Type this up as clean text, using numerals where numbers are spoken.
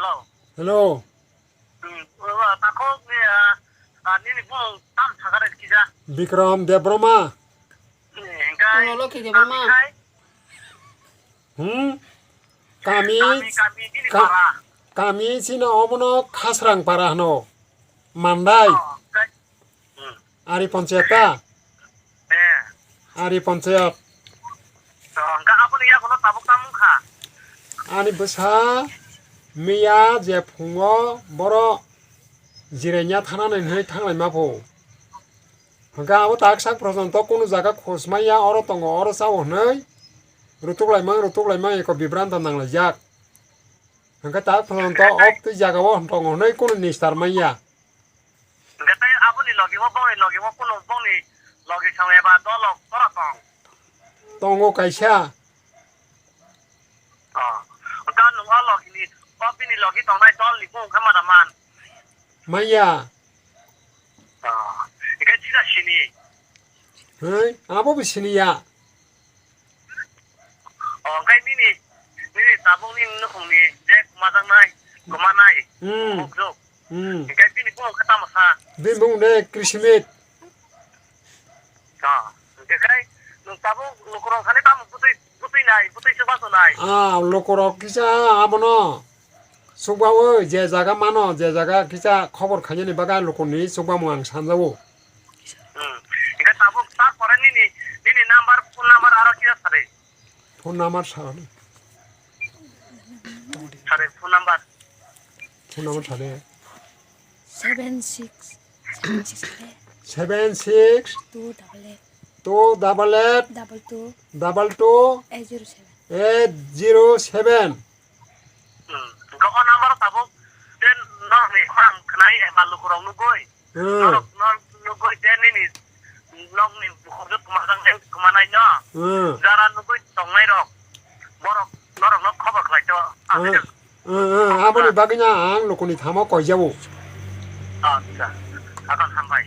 hello. Hello. Tako ni pun tam thakar kisa. Bikram Debroma. Engkai. Lo ke Debroma. Kami ini para. kami sini omono khasrang para no. Mandai. Ari Panchayata. Ari Panchayat. Engkai apa ni ya kono tabuk tamu kha. Ani besa Mia je fungo boro jirenya thana nei thanglai mapo. Hangka abo taksak prajanto kono jaga khosmaya oro tongo oro sawo nei. Rutuklai mang eko bibranta nanglajak. Hangka tak prajanto op tu jaga wo tongo nei kono nistar maya. Engkai tai apa ni logi wo kono bong ni logi sange ba do log tora tong. Tongo kaisa. Engkai nungwa logi ni kopi ni logi tong nai dol ni pun kama daman. Maya. Engkai cira sini. Hei, abo bisini ya. Engkai ni tabung ni nukung ni je kumajang nai kumanai. Bukjo. Engkai ni pun kata masa. Bimbung de Krishmit. Engkai nung tabung lukurong kane tamu putui nai sebab nai. Lokorok kisa abono. Sugbawo je jaga mano je jaga kisa khobor khanyani baga lokoni sugbamu ang sanjawo. Engkai tabung tar pore ni number phone number aro kira sare. Phone number sare. Sare phone number. Phone number sare. 76 76 288 22 807. Engkau number tabung dan nor ni orang kenai balu kurang nugoi. Nor nugoi dan ni nong ni bukan kemasang kemana nya. Jaran nugoi tongai dok. Borok nor nor khabar kelai tu. Aboni bagnya ang lokoni thamo koi jawo. Bisa. Akan sampai.